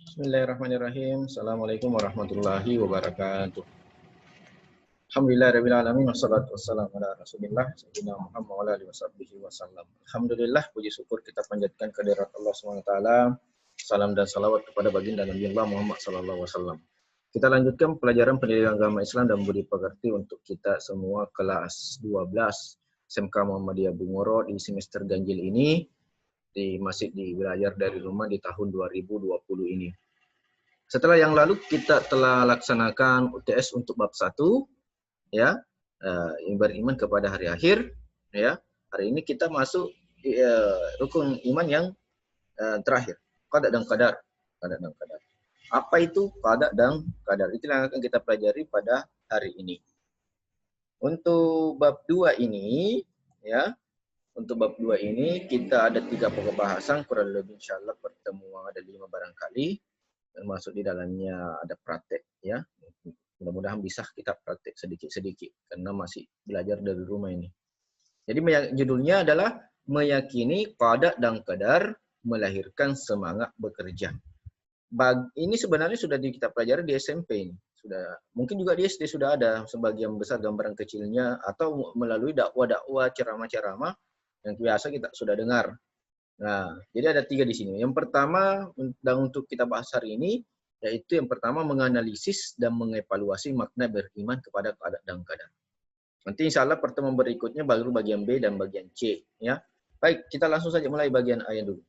Bismillahirrahmanirrahim. Assalamualaikum warahmatullahi wabarakatuh. Alhamdulillah rabbil alamin wassalatu wassalamu ala Rasulillah sayyidina Muhammad wa ala alihi wasallam. Alhamdulillah, puji syukur kita panjatkan kehadirat Allah Subhanahu wa taala. Salam dan salawat kepada baginda Nabi Allah Muhammad sallallahu alaihi wasallam. Kita lanjutkan pelajaran pendidikan agama Islam dan budi pekerti untuk kita semua kelas 12 SMK Muhammadiyah Bungoro di semester ganjil ini. Masih di belajar dari rumah di tahun 2020 ini. Setelah yang lalu kita telah laksanakan UTS untuk bab 1, ya, beriman kepada hari akhir, ya. Hari ini kita masuk rukun iman yang terakhir, qada dan qadar. Qada dan qadar. Apa itu qada dan qadar? Itu yang akan kita pelajari pada hari ini. Untuk bab 2 ini, ya. Untuk bab 2 ini kita ada 3 pokok bahasan, kurang lebih insyaallah pertemuan ada 5 barangkali, termasuk di dalamnya ada praktek, ya. Mudah-mudahan bisa kita praktek sedikit-sedikit karena masih belajar dari rumah ini. Jadi judulnya adalah meyakini qada dan qadar melahirkan semangat bekerja. Ini sebenarnya sudah kita pelajari di SMP ini. Sudah, mungkin juga di SD sudah ada sebagian besar gambaran kecilnya atau melalui dakwah-dakwah, ceramah-ceramah yang biasa kita sudah dengar. Nah, jadi ada 3 di sini. Yang pertama, dan untuk kita bahas hari ini, yaitu yang pertama menganalisis dan mengevaluasi makna beriman kepada qada dan qadar. Nanti insya Allah pertemuan berikutnya baru bagian B dan bagian C. Ya. Baik, kita langsung saja mulai bagian A dulu.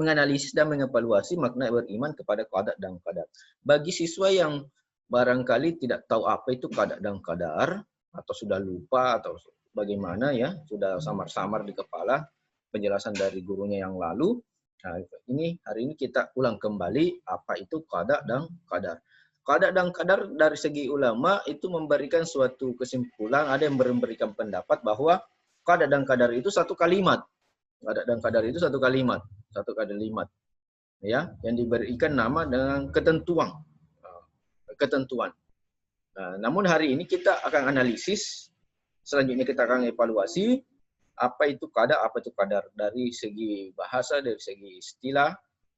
Menganalisis dan mengevaluasi makna beriman kepada qada dan qadar. Bagi siswa yang barangkali tidak tahu apa itu qada dan qadar, atau sudah lupa, atau bagaimana ya, sudah samar-samar di kepala penjelasan dari gurunya yang lalu. Nah, hari ini kita ulang kembali apa itu qada dan qadar. Qada dan qadar dari segi ulama itu memberikan suatu kesimpulan, ada yang memberikan pendapat bahwa qada dan qadar itu satu kalimat. Qada dan qadar itu satu kalimat, ya, yang diberikan nama dengan ketentuan. Nah, namun hari ini kita akan analisis. Selanjutnya kita akan evaluasi apa itu qada, apa itu qadar dari segi bahasa, dari segi istilah,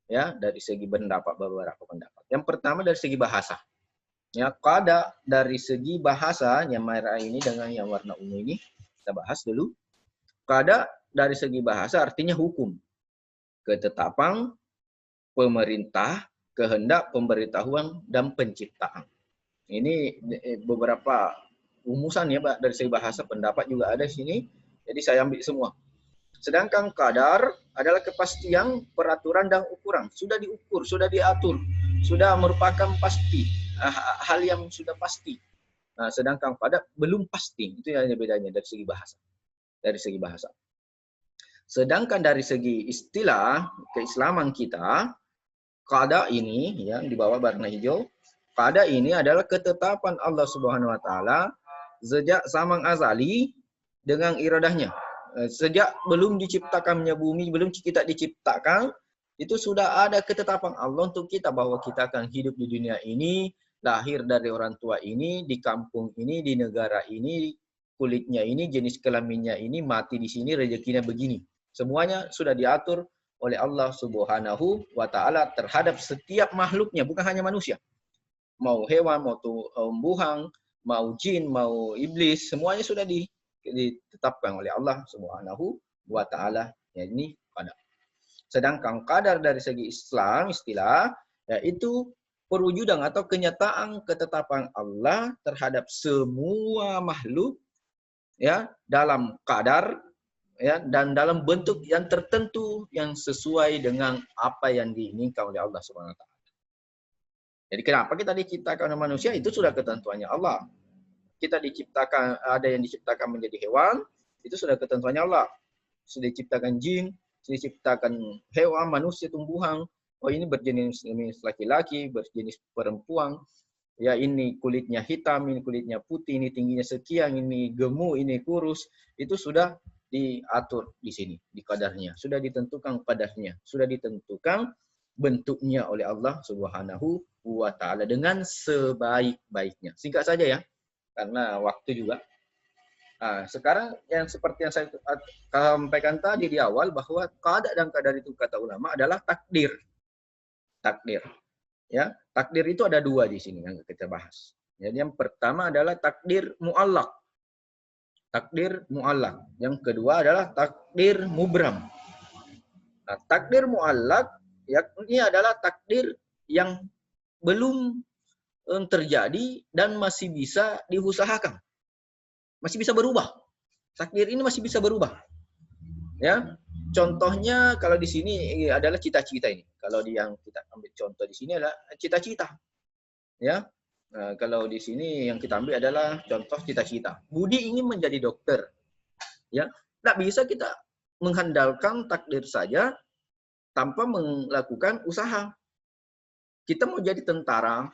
ya, dari segi beberapa pendapat. Yang pertama dari segi bahasa. Ya, qada dari segi bahasa yang merah ini dengan yang warna ungu ini kita bahas dulu. Qada dari segi bahasa artinya hukum, ketetapan, pemerintah, kehendak, pemberitahuan, dan penciptaan. Ini beberapa rumusan ya, Pak, dari segi bahasa. Pendapat juga ada di sini. Jadi saya ambil semua. Sedangkan qadar adalah kepastian, peraturan, dan ukuran. Sudah diukur, sudah diatur, sudah merupakan pasti. Hal yang sudah pasti. Nah, sedangkan qadar belum pasti. Itu yang bedanya dari segi bahasa. Sedangkan dari segi istilah keislaman kita, qada ini ya di bawah warna hijau, qada ini adalah ketetapan Allah Subhanahu wa taala sejak zaman azali dengan iradahnya. Sejak belum diciptakannya bumi, belum kita diciptakan, itu sudah ada ketetapan Allah untuk kita bahwa kita akan hidup di dunia ini, lahir dari orang tua ini, di kampung ini, di negara ini, kulitnya ini, jenis kelaminnya ini, mati di sini, rezekinya begini. Semuanya sudah diatur oleh Allah Subhanahu wa taala terhadap setiap makhluknya, bukan hanya manusia. Mau hewan, mau tumbuhan, mau jin, mau iblis, semuanya sudah ditetapkan oleh Allah Subhanahu wa taala. Ya, ini qadar. Sedangkan qadar dari segi Islam istilah yaitu perwujudan atau kenyataan ketetapan Allah terhadap semua makhluk ya dalam qadar ya dan dalam bentuk yang tertentu yang sesuai dengan apa yang diinginkan oleh Allah Subhanahu wa taala. Jadi kenapa kita diciptakan oleh manusia itu sudah ketentuannya Allah. Kita diciptakan, ada yang diciptakan menjadi hewan, itu sudah ketentuannya Allah. Sudah diciptakan jin, sudah diciptakan hewan, manusia, tumbuhan. Oh, ini berjenis laki-laki, berjenis perempuan. Ya, ini kulitnya hitam, ini kulitnya putih, ini tingginya sekian, ini gemuk, ini kurus. Itu sudah diatur di sini, di qadarnya. Sudah ditentukan qadarnya. Sudah ditentukan bentuknya oleh Allah Subhanahu wa taala dengan sebaik-baiknya. Singkat saja ya, karena waktu juga. Nah, sekarang yang seperti yang saya sampaikan tadi di awal bahwa qada dan qadar itu kata ulama adalah takdir. Takdir. Ya, takdir itu ada dua di sini yang kita bahas. Jadi yang pertama adalah takdir mu'allaq. Takdir mu'allaq. Yang kedua adalah takdir mubram. Nah, takdir mu'allaq ini adalah takdir yang belum terjadi dan masih bisa diusahakan. Masih bisa berubah. Takdir ini masih bisa berubah. Ya. Contohnya kalau di sini adalah cita-cita ini. Kalau yang kita ambil contoh di sini adalah cita-cita. Ya. Nah, kalau di sini yang kita ambil adalah contoh cita-cita. Budi ingin menjadi dokter. Ya. Tidak bisa kita mengandalkan takdir saja tanpa melakukan usaha. Kita mau jadi tentara,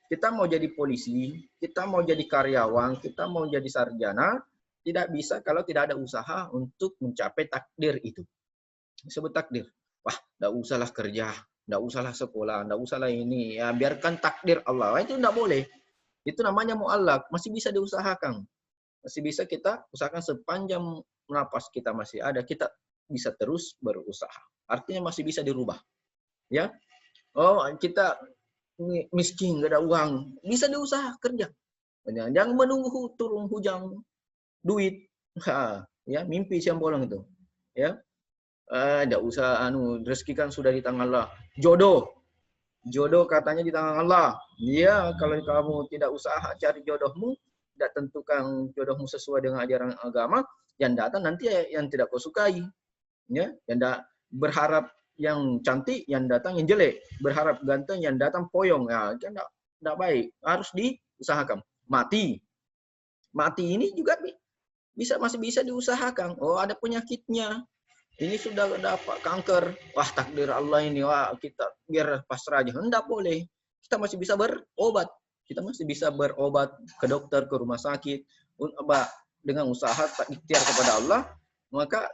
kita mau jadi polisi, kita mau jadi karyawan, kita mau jadi sarjana, tidak bisa kalau tidak ada usaha untuk mencapai takdir itu. Disebut takdir. Wah, tidak usahlah kerja, tidak usahlah sekolah, tidak usahlah ini. Ya, biarkan takdir Allah. Itu tidak boleh. Itu namanya mu'allaq. Masih bisa diusahakan. Masih bisa kita usahakan sepanjang napas kita masih ada. Kita bisa terus berusaha. Artinya masih bisa dirubah. Ya. Oh, kita miskin, nggak ada uang. Bisa diusaha kerja. Jangan menunggu turun hujan duit. Ya, mimpi siang bolong itu. Ya. Tidak usah rezeki kan sudah di tangan Allah. Jodoh katanya di tangan Allah. Ya, kalau kamu tidak usaha cari jodohmu, tidak tentukan jodohmu sesuai dengan ajaran agama, yang datang nanti yang tidak kau sukai. Ya, yang berharap yang cantik, yang datang yang jelek. Berharap ganteng, yang datang poyong. Ya, kan tidak baik. Harus diusahakan. Mati ini juga masih bisa diusahakan. Oh, ada penyakitnya. Ini sudah dapat kanker. Wah, takdir Allah ini. Wah, kita biar pasrah aja. Enggak boleh. Kita masih bisa berobat. Kita masih bisa berobat ke dokter, ke rumah sakit. Dengan usaha ikhtiar kepada Allah, maka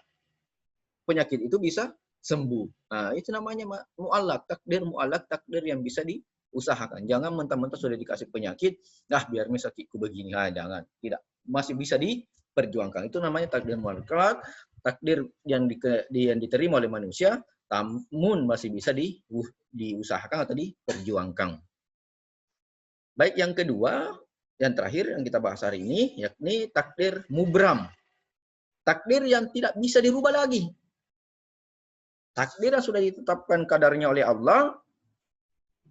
penyakit itu bisa sembuh. Nah, itu namanya mu'allaq. Takdir mu'allaq, takdir yang bisa diusahakan. Jangan mentah-mentah sudah dikasih penyakit, biar sakitku begini. Jangan. Tidak. Masih bisa diperjuangkan. Itu namanya takdir mu'allaq. Takdir yang diterima oleh manusia, namun masih bisa diusahakan atau diperjuangkan. Baik, yang kedua, yang terakhir yang kita bahas hari ini, yakni takdir mubram. Takdir yang tidak bisa dirubah lagi. Takdir yang sudah ditetapkan kadarnya oleh Allah,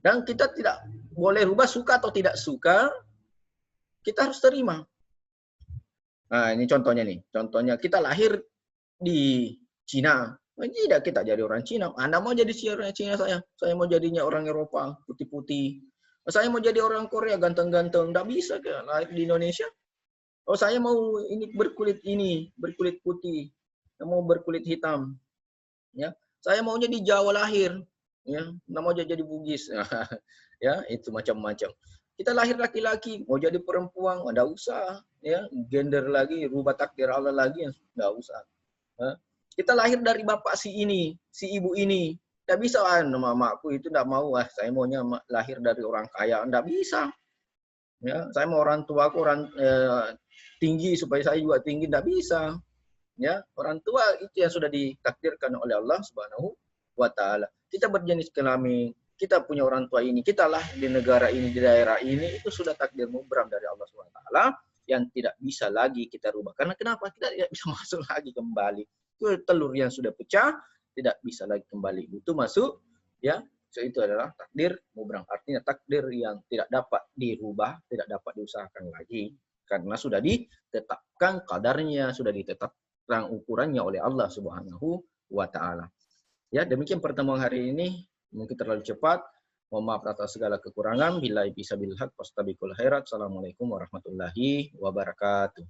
dan kita tidak boleh rubah, suka atau tidak suka, kita harus terima. Nah, ini contohnya nih. Contohnya kita lahir di Cina. Tidak, kita jadi orang Cina. Anda mau jadi orang Cina saya mau jadinya orang Eropa, putih-putih. Saya mau jadi orang Korea, ganteng-ganteng. Tidak bisa lahir di Indonesia. Oh, saya mau berkulit putih. Saya mau berkulit hitam. Ya, saya maunya di Jawa lahir. Ya, tidak mau jadi Bugis. Ya, itu macam-macam. Kita lahir laki-laki, mau jadi perempuan, tidak usah. Ya, gender lagi, rubah takdir Allah lagi, tidak usah. Kita lahir dari bapak si ini, si ibu ini. Tidak bisa, mamaku itu tidak mau. Saya maunya lahir dari orang kaya. Tidak bisa. Ya, saya mau orang tuaku tinggi supaya saya juga tinggi. Tidak bisa. Ya, orang tua itu yang sudah ditakdirkan oleh Allah Subhanahu wa Ta'ala. Kita berjenis kelamin, kita punya orang tua ini, kita lah di negara ini, di daerah ini, itu sudah takdir mubram dari Allah Subhanahu wa Ta'ala yang tidak bisa lagi kita rubah. Karena kenapa? Kita tidak bisa masuk lagi kembali. Itu telur yang sudah pecah, tidak bisa lagi kembali. Itu masuk, ya. So, itu adalah takdir mubram. Artinya takdir yang tidak dapat dirubah, tidak dapat diusahakan lagi. Karena sudah ditetapkan kadarnya, sudah ditetapkan ukurannya oleh Allah Subhanahu wa Ta'ala. Ya, demikian pertemuan hari ini. Mungkin terlalu cepat. Mohon maaf atas segala kekurangan. Billahi bisabil haq, fastabiqul khairat. Assalamualaikum warahmatullahi wabarakatuh.